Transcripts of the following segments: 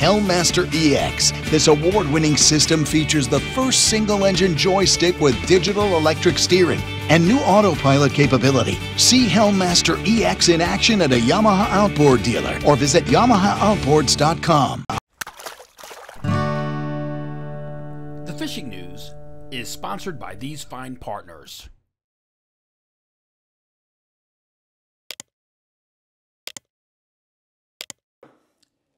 Hellmaster EX. This award-winning system features the first single-engine joystick with digital electric steering and new autopilot capability. See Hellmaster EX in action at a Yamaha Outboard dealer or visit YamahaOutboards.com. The Fishing News is sponsored by these fine partners.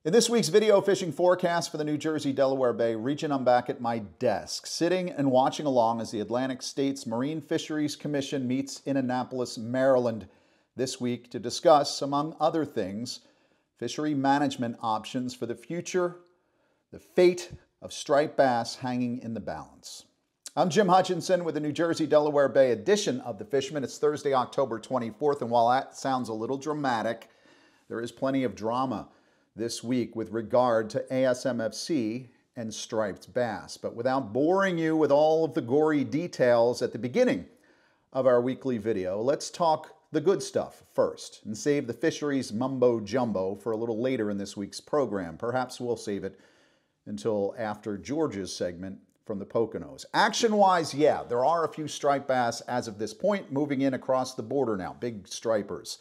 In this week's video fishing forecast for the New Jersey Delaware Bay region, I'm back at my desk, sitting and watching along as the Atlantic States Marine Fisheries Commission meets in Annapolis, Maryland this week to discuss, among other things, fishery management options for the future, the fate of striped bass hanging in the balance. I'm Jim Hutchinson with the New Jersey Delaware Bay edition of the Fisherman. It's Thursday, October 24th, and while that sounds a little dramatic, there is plenty of drama this week with regard to ASMFC and striped bass. But without boring you with all of the gory details at the beginning of our weekly video, let's talk the good stuff first and save the fisheries mumbo jumbo for a little later in this week's program. Perhaps we'll save it until after George's segment from the Poconos. Action-wise, yeah, there are a few striped bass as of this point moving in across the border now, big stripers.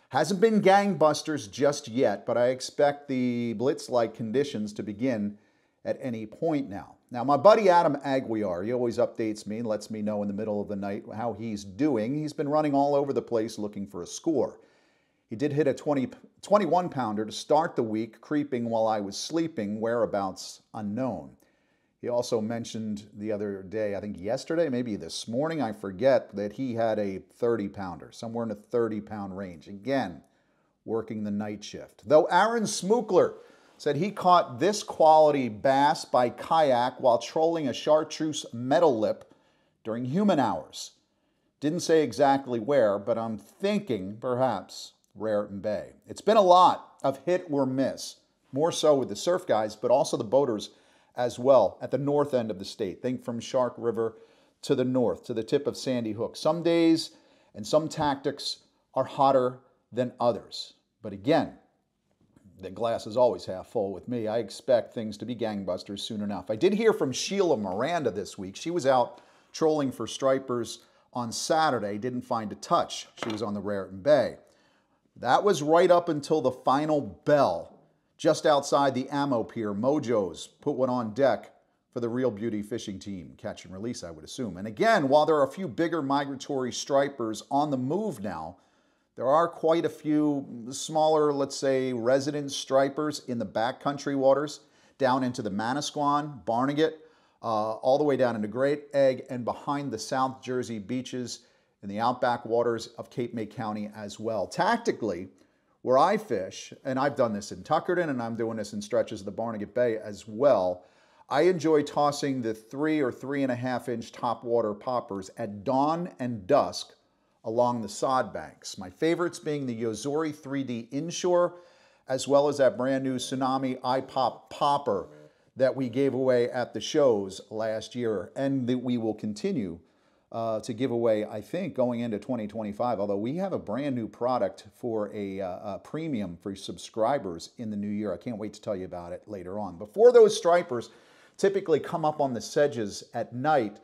Hasn't been gangbusters just yet, but I expect the blitz-like conditions to begin at any point now. Now, my buddy Adam Aguiar, he always updates me and lets me know in the middle of the night how he's doing. He's been running all over the place looking for a score. He did hit a 21-pounder to start the week, creeping while I was sleeping, whereabouts unknown. He also mentioned the other day, I think yesterday, maybe this morning, I forget, that he had a 30-pounder, somewhere in the 30-pound range. Again, working the night shift. Though Aaron Smookler said he caught this quality bass by kayak while trolling a chartreuse metal lip during human hours. Didn't say exactly where, but I'm thinking perhaps Raritan Bay. It's been a lot of hit or miss, more so with the surf guys, but also the boaters as well at the north end of the state. Think from Shark River to the north, to the tip of Sandy Hook. Some days and some tactics are hotter than others. But again, the glass is always half full with me. I expect things to be gangbusters soon enough. I did hear from Sheila Miranda this week. She was out trolling for stripers on Saturday, didn't find a touch. She was on the Raritan Bay. That was right up until the final bell. Just outside the ammo pier, Mojo's put one on deck for the Real Beauty fishing team. Catch and release, I would assume. And again, while there are a few bigger migratory stripers on the move now, there are quite a few smaller, let's say, resident stripers in the backcountry waters, down into the Manasquan, Barnegat, all the way down into Great Egg, and behind the South Jersey beaches in the outback waters of Cape May County as well. Tactically, where I fish, and I've done this in Tuckerton, and I'm doing this in stretches of the Barnegat Bay as well, I enjoy tossing the 3 or 3.5 inch topwater poppers at dawn and dusk along the sod banks. My favorites being the Yozori 3D Inshore, as well as that brand new Tsunami iPop popper that we gave away at the shows last year, and that we will continue to give away, I think, going into 2025, although we have a brand new product for a premium for subscribers in the new year. I can't wait to tell you about it later on. Before those stripers typically come up on the sedges at night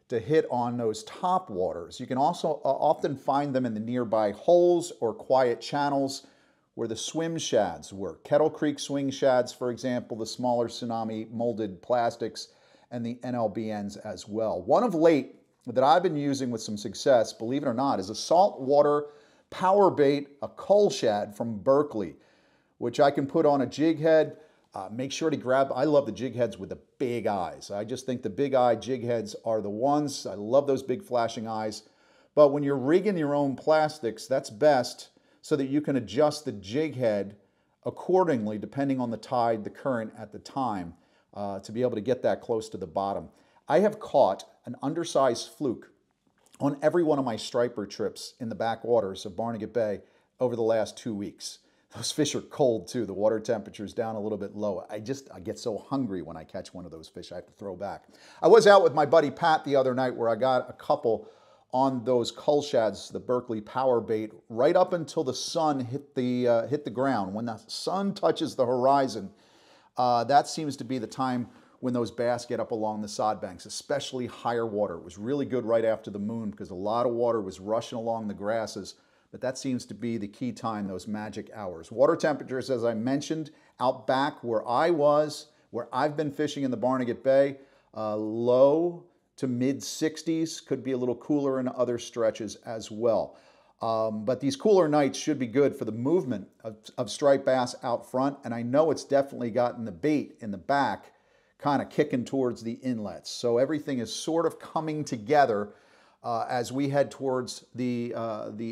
to hit on those top waters, you can also often find them in the nearby holes or quiet channels where the swim shads work. Kettle Creek swing shads, for example, the smaller Tsunami molded plastics, and the NLBNs as well. One of late that I've been using with some success, believe it or not, is a saltwater power bait, a coal shad from Berkeley, which I can put on a jig head. Make sure to grab, I love the jig heads with the big eyes. I just think the big eye jig heads are the ones. I love those big flashing eyes. But when you're rigging your own plastics, that's best so that you can adjust the jig head accordingly, depending on the tide, the current at the time, to be able to get that close to the bottom. I have caught an undersized fluke on every one of my striper trips in the backwaters of Barnegat Bay over the last 2 weeks. Those fish are cold too. The water temperature's down a little bit low. I get so hungry when I catch one of those fish I have to throw back. I was out with my buddy Pat the other night where I got a couple on those cull shads, the Berkeley power bait, right up until the sun hit the ground. When the sun touches the horizon, That seems to be the time when those bass get up along the sod banks, especially higher water. It was really good right after the moon because a lot of water was rushing along the grasses, but that seems to be the key time, those magic hours. Water temperatures, as I mentioned, out back where I've been fishing in the Barnegat Bay, low to mid 60s, could be a little cooler in other stretches as well. But these cooler nights should be good for the movement of striped bass out front, and I know it's definitely gotten the bait in the back kind of kicking towards the inlets. So everything is sort of coming together as we head towards the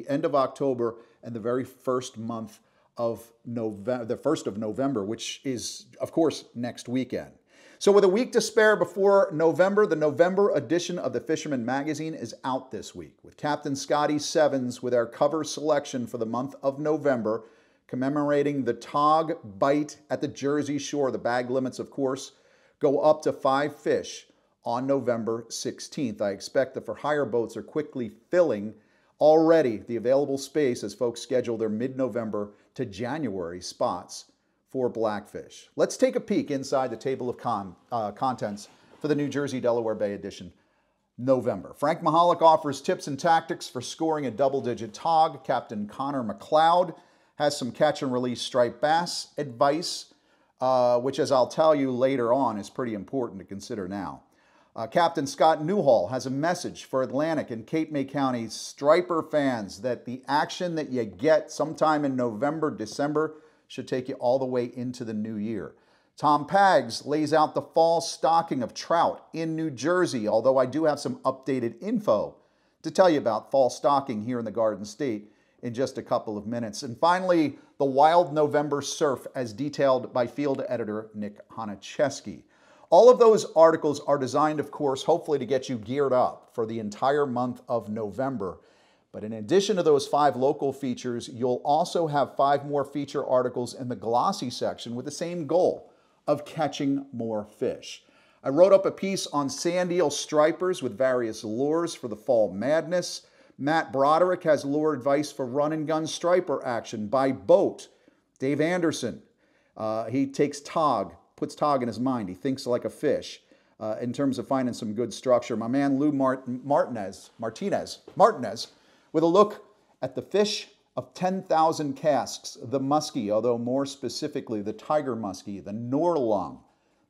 end of October and the very first month of November, the 1st of November, which is, of course, next weekend. So with a week to spare before November, the November edition of the Fisherman magazine is out this week with Captain Scotty's Sevens with our cover selection for the month of November, commemorating the tog bite at the Jersey Shore. The bag limits, of course, go up to 5 fish on November 16th. I expect the for-hire boats are quickly filling already the available space as folks schedule their mid-November to January spots for blackfish. Let's take a peek inside the table of contents for the New Jersey Delaware Bay edition, November. Frank Mahalik offers tips and tactics for scoring a double-digit tog. Captain Connor McLeod has some catch and release striped bass advice, which, as I'll tell you later on, is pretty important to consider now. Captain Scott Newhall has a message for Atlantic and Cape May County striper fans that the action that you get sometime in November, December should take you all the way into the new year. Tom Paggs lays out the fall stocking of trout in New Jersey, although I do have some updated info to tell you about fall stocking here in the Garden State in just a couple of minutes. And finally, the wild November surf as detailed by field editor Nick Honicheski. All of those articles are designed, of course, hopefully to get you geared up for the entire month of November. But in addition to those 5 local features, you'll also have 5 more feature articles in the glossy section with the same goal of catching more fish. I wrote up a piece on sand eel stripers with various lures for the fall madness. Matt Broderick has lure advice for run and gun striper action by boat. Dave Anderson, he takes tog, puts tog in his mind. He thinks like a fish in terms of finding some good structure. My man Lou Martinez, with a look at the fish of 10,000 casks, the muskie, although more specifically the tiger muskie, the Norlung,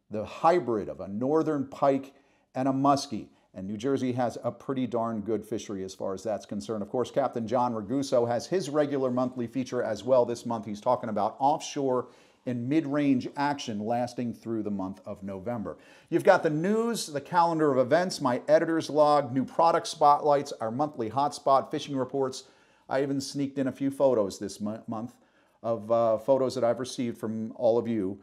the hybrid of a northern pike and a muskie. And New Jersey has a pretty darn good fishery as far as that's concerned. Of course, Captain John Raguso has his regular monthly feature as well this month. He's talking about offshore and mid-range action lasting through the month of November. You've got the news, the calendar of events, my editor's log, new product spotlights, our monthly hotspot fishing reports. I even sneaked in a few photos this month of photos that I've received from all of you.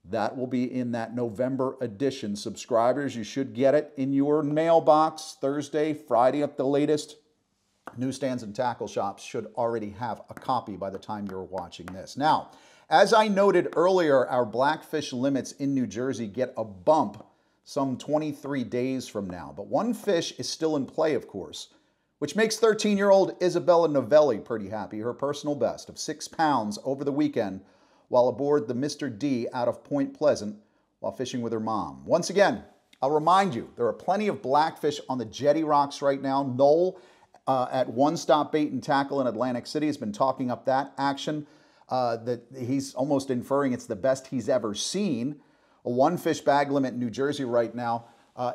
That will be in that November edition. Subscribers, you should get it in your mailbox Thursday, Friday at the latest. Newsstands and tackle shops should already have a copy by the time you're watching this. Now, as I noted earlier, our blackfish limits in New Jersey get a bump some 23 days from now. But one fish is still in play, of course, which makes 13-year-old Isabella Novelli pretty happy. Her personal best of 6 pounds over the weekend while aboard the Mr. D out of Point Pleasant while fishing with her mom. Once again, I'll remind you, there are plenty of blackfish on the jetty rocks right now. Noel at One Stop Bait and Tackle in Atlantic City has been talking up that action. That he's almost inferring it's the best he's ever seen. A 1 fish bag limit in New Jersey right now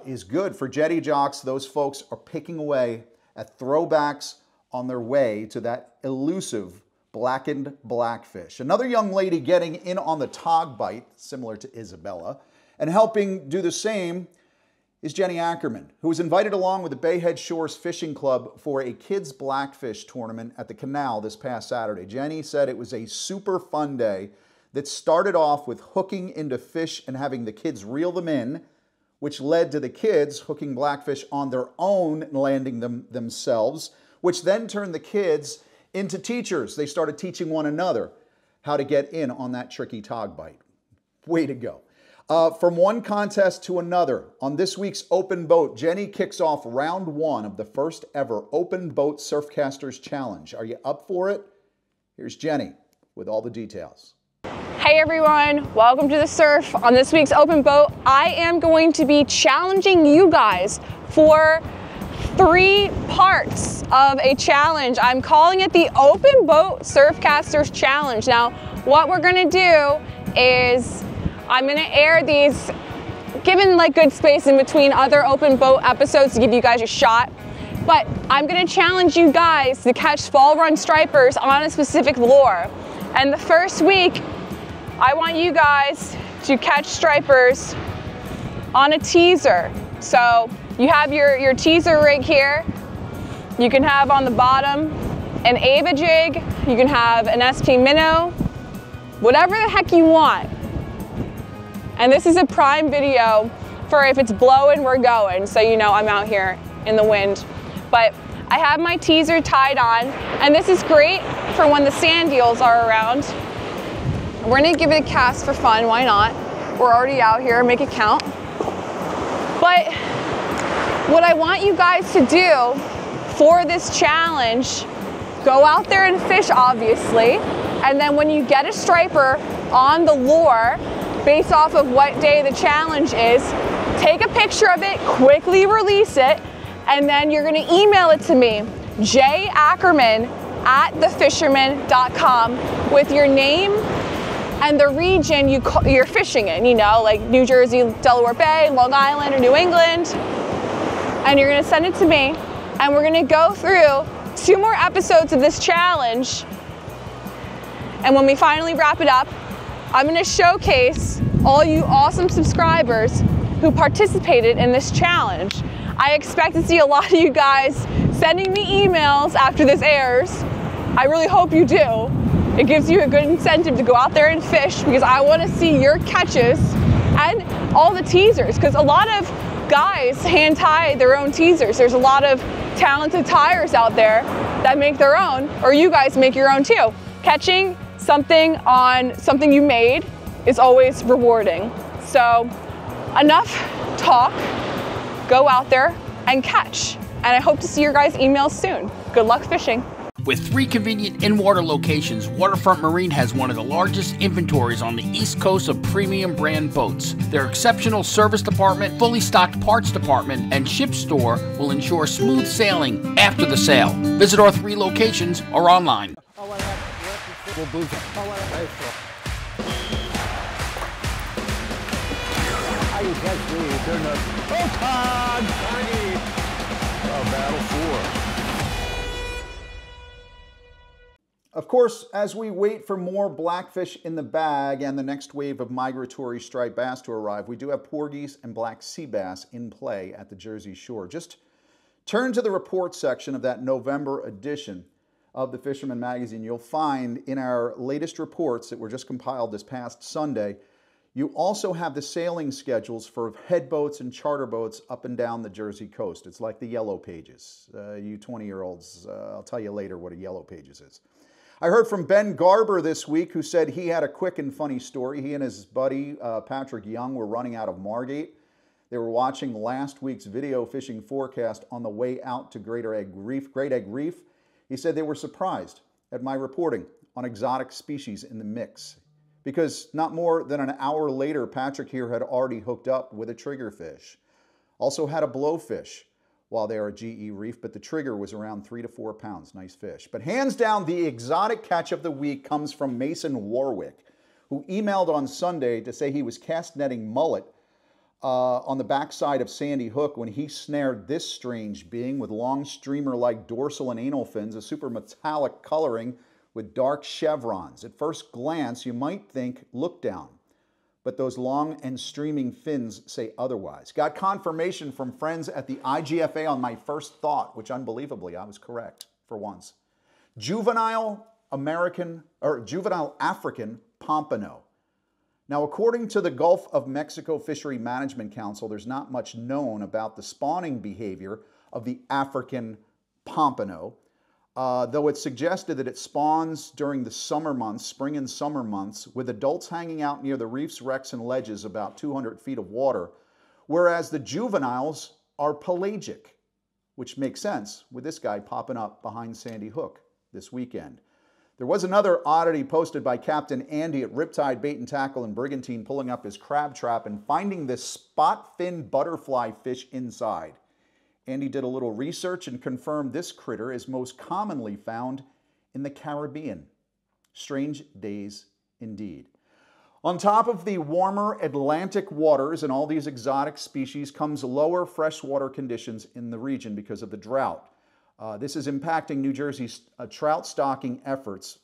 is good for jetty jocks. Those folks are picking away at throwbacks on their way to that elusive blackened blackfish. Another young lady getting in on the tog bite, similar to Isabella, and helping do the same is Jenni Ackerman, who was invited along with the Bayhead Shores Fishing Club for a kids' blackfish tournament at the canal this past Saturday. Jenni said it was a super fun day that started off with hooking into fish and having the kids reel them in, which led to the kids hooking blackfish on their own and landing them themselves, which then turned the kids into teachers. They started teaching one another how to get in on that tricky tog bite. Way to go. From one contest to another, on this week's Open Boat, Jenni kicks off round 1 of the first ever Open Boat Surfcasters Challenge. Are you up for it? Here's Jenni with all the details. Hey Hey everyone, welcome to the surf. On this week's open boat, I am going to be challenging you guys for 3 parts of a challenge. I'm calling it the Open Boat Surfcasters Challenge. Now, what we're gonna do is I'm gonna air these, given like good space in between other open boat episodes to give you guys a shot. But I'm gonna challenge you guys to catch fall run stripers on a specific lure. And the first week, I want you guys to catch stripers on a teaser. So you have your teaser rig here. You can have on the bottom an Ava jig. You can have an SP minnow, whatever the heck you want. And this is a prime video for if it's blowing, we're going. So you know I'm out here in the wind. But I have my teaser tied on, and this is great for when the sand eels are around. We're gonna give it a cast for fun, why not? We're already out here, make it count. But what I want you guys to do for this challenge, go out there and fish, obviously, and then when you get a striper on the lure, based off of what day the challenge is, take a picture of it, quickly release it, and then you're gonna email it to me, jackerman@thefisherman.com, with your name and the region you're fishing in, you know, like New Jersey, Delaware Bay, Long Island, or New England. And you're gonna send it to me, and we're gonna go through 2 more episodes of this challenge. And when we finally wrap it up, I'm gonna showcase all you awesome subscribers who participated in this challenge. I expect to see a lot of you guys sending me emails after this airs. I really hope you do. It gives you a good incentive to go out there and fish, because I want to see your catches and all the teasers, because a lot of guys hand tie their own teasers. There's a lot of talented tiers out there that make their own, or you guys make your own too. Catching something on something you made is always rewarding. So enough talk, go out there and catch. And I hope to see your guys' emails soon. Good luck fishing. With 3 convenient in-water locations, Waterfront Marine has one of the largest inventories on the East Coast of premium brand boats. Their exceptional service department, fully stocked parts department, and ship store will ensure smooth sailing after the sale. Visit our 3 locations or online. Of course, as we wait for more blackfish in the bag and the next wave of migratory striped bass to arrive, we do have porgies and black sea bass in play at the Jersey Shore. Just turn to the report section of that November edition of the Fisherman magazine. You'll find in our latest reports that were just compiled this past Sunday, you also have the sailing schedules for head boats and charter boats up and down the Jersey coast. It's like the Yellow Pages. You 20-year-olds, I'll tell you later what a Yellow Pages is. I heard from Ben Garber this week, who said he had a quick and funny story. He and his buddy, Patrick Young, were running out of Margate. They were watching last week's video fishing forecast on the way out to Great Egg Reef. He said they were surprised at my reporting on exotic species in the mix, because not more than an hour later, Patrick here had already hooked up with a triggerfish. Also had a blowfish while they are at GE Reef, but the trigger was around 3 to 4 pounds. Nice fish. But hands down, the exotic catch of the week comes from Mason Warwick, who emailed on Sunday to say he was cast netting mullet on the backside of Sandy Hook when he snared this strange being with long streamer-like dorsal and anal fins, a super metallic coloring with dark chevrons. At first glance, you might think look down, but those long and streaming fins say otherwise. Got confirmation from friends at the IGFA on my first thought, which unbelievably I was correct for once. Juvenile African pompano. Now, according to the Gulf of Mexico Fishery Management Council, there's not much known about the spawning behavior of the African pompano, though it's suggested that it spawns during the summer months, spring and summer months, with adults hanging out near the reefs, wrecks, and ledges about 200 feet of water, whereas the juveniles are pelagic, which makes sense with this guy popping up behind Sandy Hook this weekend. There was another oddity posted by Captain Andy at Riptide Bait and Tackle in Brigantine, pulling up his crab trap and finding this spot fin butterfly fish inside. Andy did a little research and confirmed this critter is most commonly found in the Caribbean. Strange days indeed. On top of the warmer Atlantic waters and all these exotic species comes lower freshwater conditions in the region because of the drought. This is impacting New Jersey's trout stocking efforts.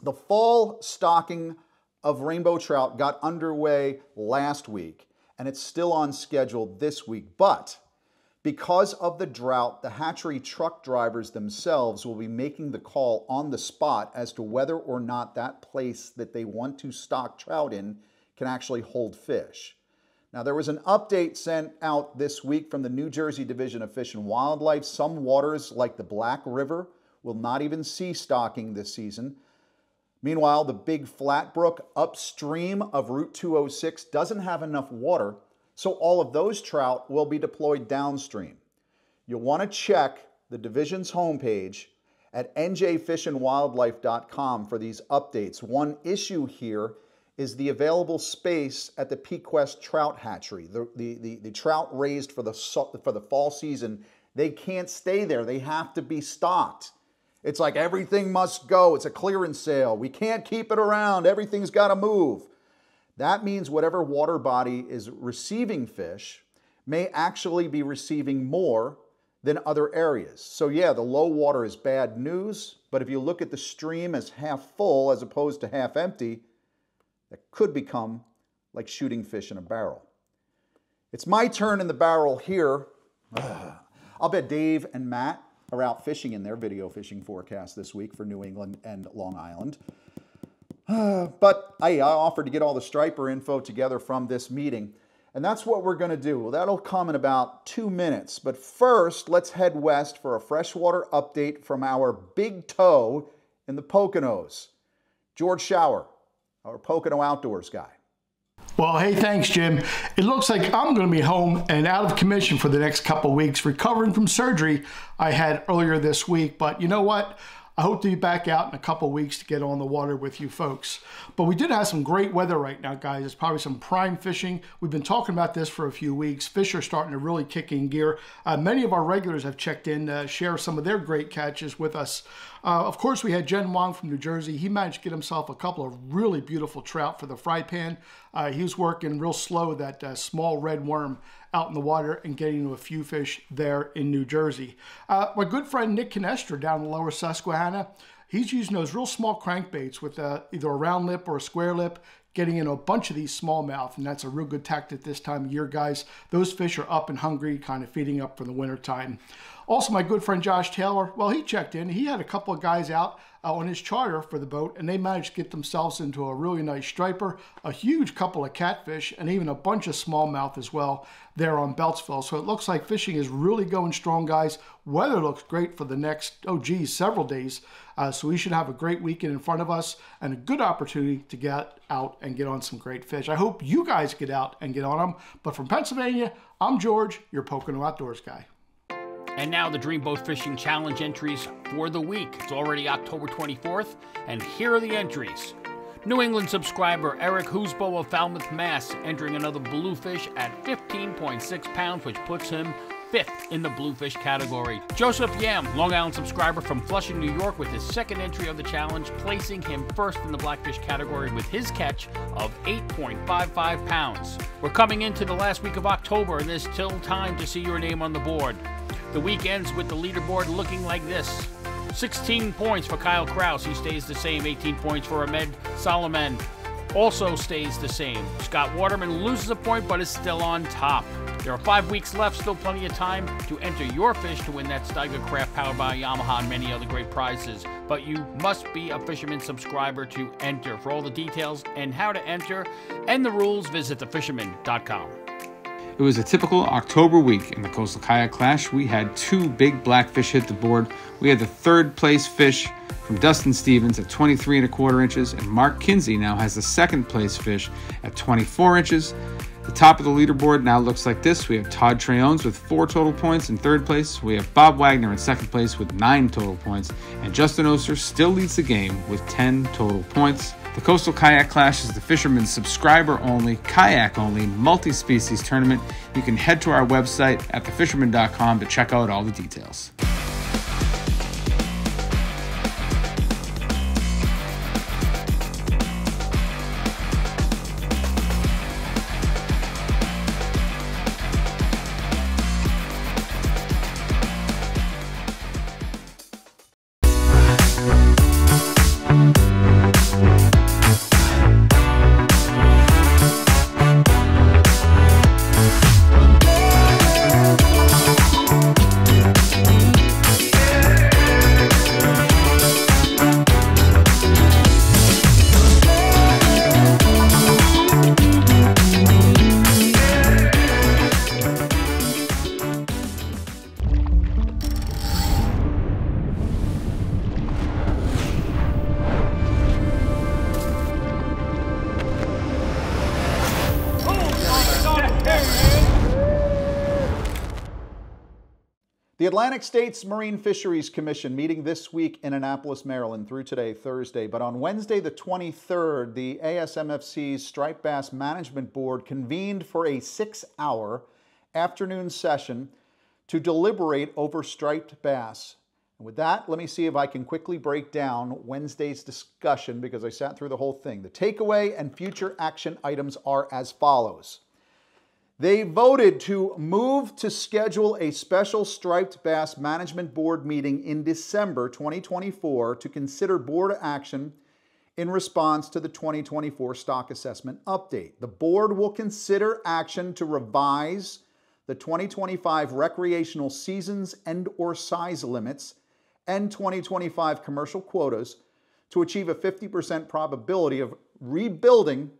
The fall stocking of rainbow trout got underway last week, and it's still on schedule this week. But because of the drought, the hatchery truck drivers themselves will be making the call on the spot as to whether or not that place that they want to stock trout in can actually hold fish. Now, there was an update sent out this week from the New Jersey Division of Fish and Wildlife. Some waters, like the Black River, will not even see stocking this season. Meanwhile, the Big Flat Brook upstream of Route 206 doesn't have enough water, so all of those trout will be deployed downstream. You'll want to check the division's homepage at njfishandwildlife.com for these updates. One issue here is the available space at the Pequest Trout Hatchery. The trout raised for the fall season, they can't stay there. They have to be stocked. It's like everything must go. It's a clearance sale. We can't keep it around. Everything's got to move. That means whatever water body is receiving fish may actually be receiving more than other areas. So yeah, the low water is bad news, but if you look at the stream as half full as opposed to half empty, that could become like shooting fish in a barrel. It's my turn in the barrel here. I'll bet Dave and Matt are out fishing in their video fishing forecast this week for New England and Long Island. But I offered to get all the striper info together from this meeting, and that's what we're going to do. Well, that'll come in about 2 minutes. But first, let's head west for a freshwater update from our big toe in the Poconos. George Schauer, our Pocono Outdoors Guy. Well, hey, thanks, Jim. It looks like I'm going to be home and out of commission for the next couple weeks, recovering from surgery I had earlier this week. But you know what? I hope to be back out in a couple weeks to get on the water with you folks. But we did have some great weather right now, guys. It's probably some prime fishing. We've been talking about this for a few weeks. Fish are starting to really kick in gear. Many of our regulars have checked in to share some of their great catches with us. Of course, we had Jen Wong from New Jersey. He managed to get himself a couple of really beautiful trout for the fry pan. He was working real slow, that small red worm out in the water and getting to a few fish there in New Jersey. My good friend Nick Canestra down in the lower Susquehanna, he's using those real small crankbaits with either a round lip or a square lip, getting in a bunch of these smallmouth, and that's a real good tactic this time of year, guys. Those fish are up and hungry, kind of feeding up for the winter time. Also, my good friend Josh Taylor, well, he checked in. He had a couple of guys out on his charter for the boat, and they managed to get themselves into a really nice striper, a huge couple of catfish, and even a bunch of smallmouth as well there on Beltsville. So it looks like fishing is really going strong, guys. Weather looks great for the next, several days. So we should have a great weekend in front of us and a good opportunity to get out and get on some great fish. I hope you guys get out and get on them. But from Pennsylvania, I'm George, your Pocono Outdoors Guy. And now the Dream Boat Fishing Challenge entries for the week. It's already October 24th, and here are the entries. New England subscriber Eric Hoosbo of Falmouth, Mass, entering another bluefish at 15.6 pounds, which puts him 5th in the bluefish category. Joseph Yam, Long Island subscriber from Flushing, New York, with his second entry of the challenge, placing him 1st in the blackfish category with his catch of 8.55 pounds. We're coming into the last week of October, and there's still time to see your name on the board. The week ends with the leaderboard looking like this. 16 points for Kyle Kraus, he stays the same. 18 points for Ahmed Solomon, also stays the same. Scott Waterman loses a point but is still on top. There are 5 weeks left, still plenty of time to enter your fish to win that Steiger Craft powered by Yamaha and many other great prizes. But you must be a Fisherman subscriber to enter. For all the details and how to enter and the rules, visit thefisherman.com. It was a typical October week in the Coastal Kayak Clash. We had 2 big blackfish hit the board. We had the 3rd place fish from Dustin Stevens at 23 1/4 inches, and Mark Kinsey now has the 2nd place fish at 24 inches. The top of the leaderboard now looks like this. We have Todd Treones with 4 total points in 3rd place. We have Bob Wagner in 2nd place with 9 total points. And Justin Oster still leads the game with 10 total points. The Coastal Kayak Clash is the Fisherman's subscriber-only, kayak-only, multi-species tournament. You can head to our website at thefisherman.com to check out all the details. The Atlantic States Marine Fisheries Commission meeting this week in Annapolis, Maryland through today, Thursday. But on Wednesday the 23rd, the ASMFC's Striped Bass Management Board convened for a 6-hour afternoon session to deliberate over striped bass. And with that, let me see if I can quickly break down Wednesday's discussion because I sat through the whole thing. The takeaway and future action items are as follows. They voted to move to schedule a special Striped Bass Management Board meeting in December 2024 to consider board action in response to the 2024 stock assessment update. The board will consider action to revise the 2025 recreational seasons and/or size limits and 2025 commercial quotas to achieve a 50% probability of rebuilding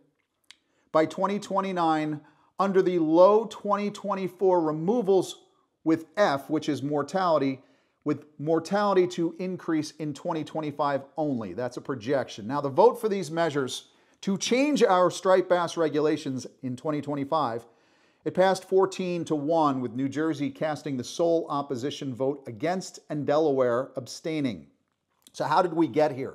by 2029 under the low 2024 removals with F, which is mortality, with mortality to increase in 2025 only. That's a projection. Now, the vote for these measures to change our striped bass regulations in 2025, it passed 14-1, with New Jersey casting the sole opposition vote against and Delaware abstaining. So how did we get here?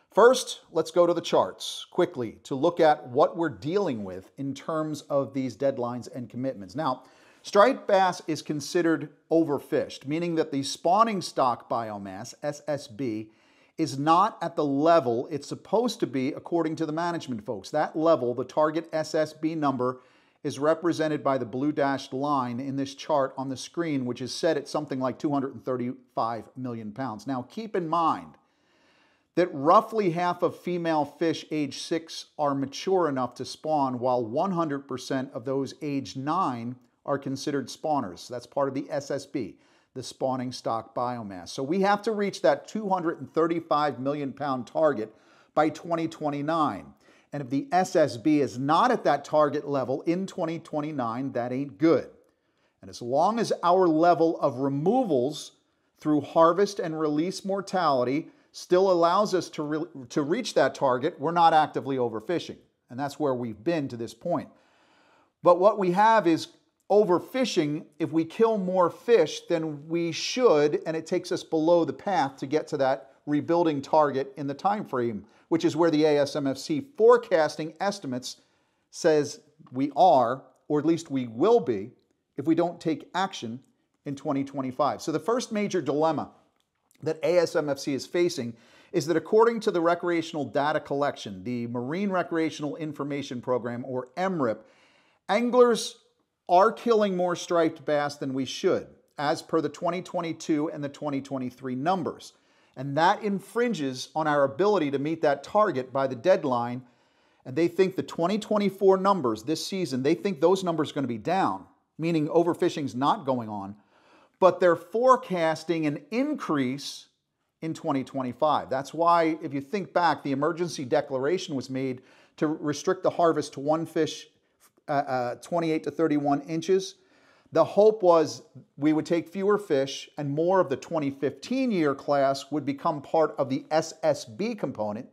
First, let's go to the charts quickly to look at what we're dealing with in terms of these deadlines and commitments. Now, striped bass is considered overfished, meaning that the spawning stock biomass, SSB, is not at the level it's supposed to be according to the management folks. That level, the target SSB number, is represented by the blue dashed line in this chart on the screen, which is set at something like 235 million pounds. Now, keep in mind that roughly half of female fish age 6 are mature enough to spawn, while 100% of those age 9 are considered spawners. That's part of the SSB, the spawning stock biomass. So we have to reach that 235 million pound target by 2029. And if the SSB is not at that target level in 2029, that ain't good. And as long as our level of removals through harvest and release mortality still allows us to reach that target, we're not actively overfishing. And that's where we've been to this point. But what we have is overfishing if we kill more fish than we should, and it takes us below the path to get to that rebuilding target in the time frame, which is where the ASMFC forecasting estimates says we are, or at least we will be, if we don't take action in 2025. So the first major dilemma that ASMFC is facing is that according to the Recreational Data Collection, the Marine Recreational Information Program, or MRIP, anglers are killing more striped bass than we should, as per the 2022 and the 2023 numbers. And that infringes on our ability to meet that target by the deadline. And they think the 2024 numbers this season, they think those numbers are going to be down, meaning overfishing is not going on. But they're forecasting an increase in 2025. That's why, if you think back, the emergency declaration was made to restrict the harvest to one fish 28 to 31 inches. The hope was we would take fewer fish and more of the 2015 year class would become part of the SSB component.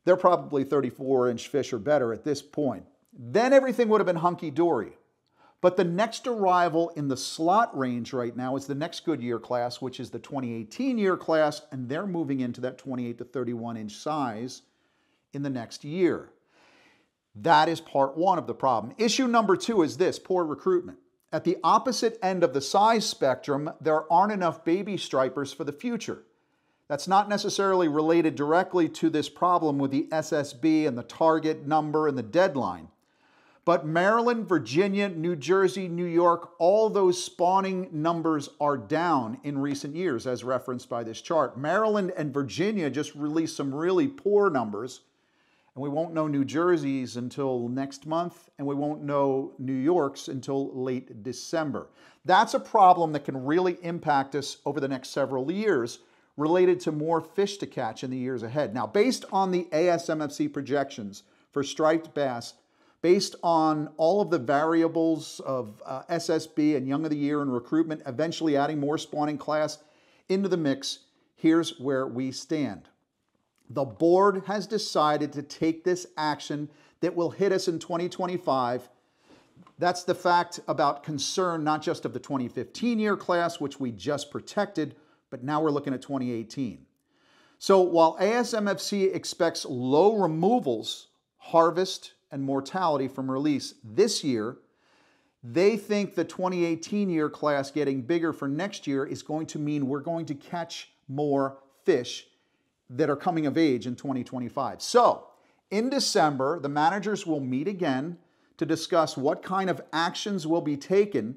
They're probably 34-inch fish or better at this point. then everything would have been hunky-dory. But the next arrival in the slot range right now is the next good year class, which is the 2018 year class, and they're moving into that 28 to 31 inch size in the next year. That is part one of the problem. Issue number two is this: poor recruitment. At the opposite end of the size spectrum, there aren't enough baby stripers for the future. That's not necessarily related directly to this problem with the SSB and the target number and the deadline. But Maryland, Virginia, New Jersey, New York, all those spawning numbers are down in recent years, as referenced by this chart. Maryland and Virginia just released some really poor numbers, and we won't know New Jersey's until next month, and we won't know New York's until late December. That's a problem that can really impact us over the next several years, related to more fish to catch in the years ahead. Now, based on the ASMFC projections for striped bass, based on all of the variables of SSB and Young of the Year and recruitment, eventually adding more spawning class into the mix, here's where we stand. The board has decided to take this action that will hit us in 2025. That's the fact about concern, not just of the 2015 year class, which we just protected, but now we're looking at 2018. So while ASMFC expects low removals, harvest, and mortality from release this year, they think the 2018 year class getting bigger for next year is going to mean we're going to catch more fish that are coming of age in 2025. So in December, the managers will meet again to discuss what kind of actions will be taken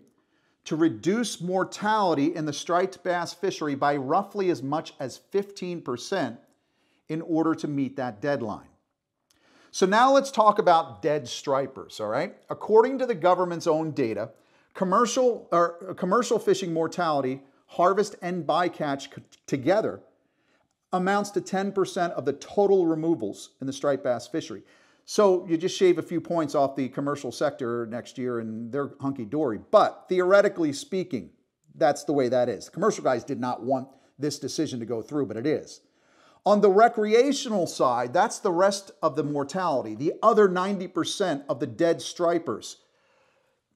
to reduce mortality in the striped bass fishery by roughly as much as 15% in order to meet that deadline. So now let's talk about dead stripers, all right? According to the government's own data, commercial fishing mortality, harvest and bycatch together amounts to 10% of the total removals in the striped bass fishery. So you just shave a few points off the commercial sector next year and they're hunky-dory. But theoretically speaking, that's the way that is. The commercial guys did not want this decision to go through, but it is. On the recreational side, that's the rest of the mortality, the other 90% of the dead stripers.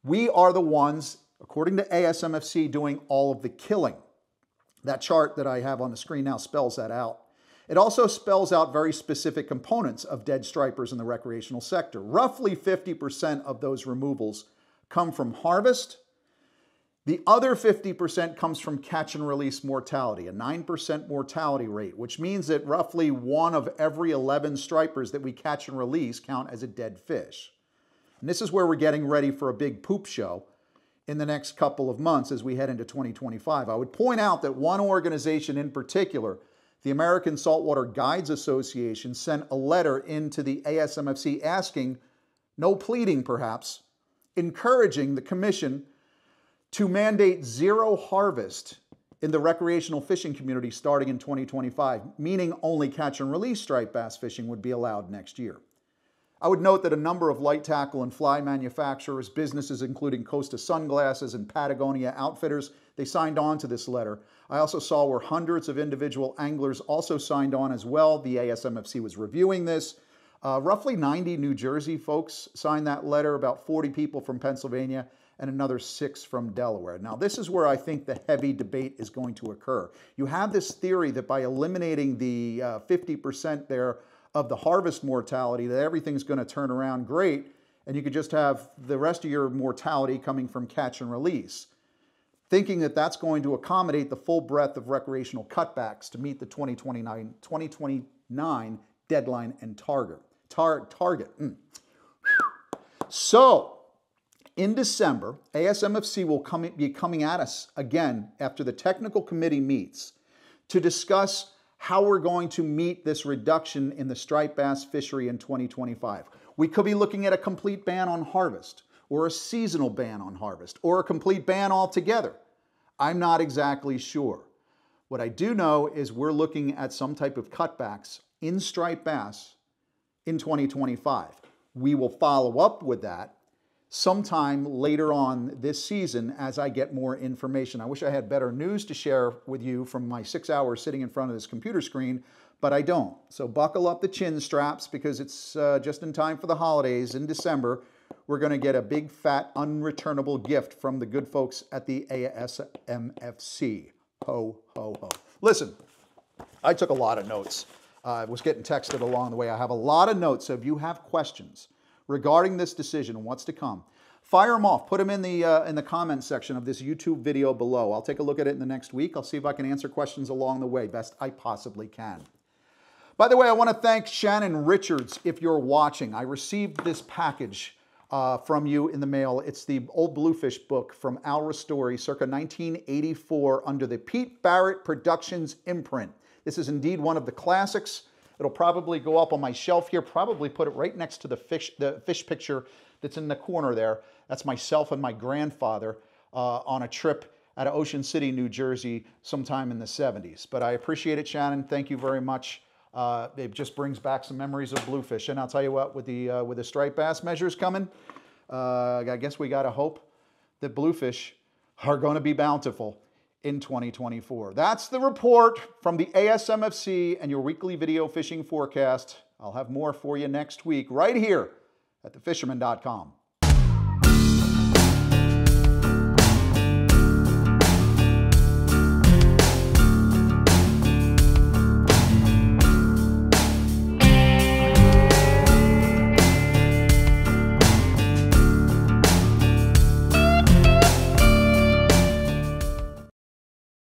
We are the ones, according to ASMFC, doing all of the killing. That chart that I have on the screen now spells that out. It also spells out very specific components of dead stripers in the recreational sector. Roughly 50% of those removals come from harvest. The other 50% comes from catch and release mortality, a 9% mortality rate, which means that roughly 1 of every 11 stripers that we catch and release count as a dead fish. And this is where we're getting ready for a big poop show in the next couple of months as we head into 2025. I would point out that one organization in particular, the American Saltwater Guides Association, sent a letter into the ASMFC asking, no pleading perhaps, encouraging the commission to mandate zero harvest in the recreational fishing community starting in 2025, meaning only catch and release striped bass fishing would be allowed next year. I would note that a number of light tackle and fly manufacturers, businesses including Costa Sunglasses and Patagonia Outfitters, they signed on to this letter. I also saw where hundreds of individual anglers also signed on as well. The ASMFC was reviewing this. Roughly 90 New Jersey folks signed that letter, about 40 people from Pennsylvania, and another 6 from Delaware. Now, this is where I think the heavy debate is going to occur. You have this theory that by eliminating the 50% there of the harvest mortality, that everything's going to turn around great, and you could just have the rest of your mortality coming from catch and release, thinking that that's going to accommodate the full breadth of recreational cutbacks to meet the 2029 deadline and target. So, in December, ASMFC will be coming at us again after the technical committee meets to discuss how we're going to meet this reduction in the striped bass fishery in 2025. We could be looking at a complete ban on harvest, or a seasonal ban on harvest, or a complete ban altogether. I'm not exactly sure. What I do know is we're looking at some type of cutbacks in striped bass in 2025. We will follow up with that sometime later on this season as I get more information. I wish I had better news to share with you from my 6 hours sitting in front of this computer screen, but I don't. So buckle up the chin straps because it's just in time for the holidays in December we're going to get a big, fat, unreturnable gift from the good folks at the ASMFC. Ho, ho, ho. Listen, I took a lot of notes. I was getting texted along the way. I have a lot of notes, so if you have questions regarding this decision and what's to come, fire them off. Put them in the comment section of this YouTube video below. I'll take a look at it in the next week. I'll see if I can answer questions along the way, best I possibly can. By the way, I want to thank Shannon Richards if you're watching. I received this package from you in the mail. It's the Old Bluefish book from Al Ristori, circa 1984, under the Pete Barrett Productions imprint. This is indeed one of the classics. It'll probably go up on my shelf here, probably put it right next to the fish picture that's in the corner there. That's myself and my grandfather on a trip out of Ocean City, New Jersey, sometime in the 70s. But I appreciate it, Shannon. Thank you very much. It just brings back some memories of bluefish. And I'll tell you what, with the striped bass measures coming, I guess we got to hope that bluefish are going to be bountiful in 2024. That's the report from the ASMFC and your weekly video fishing forecast. I'll have more for you next week right here at thefisherman.com.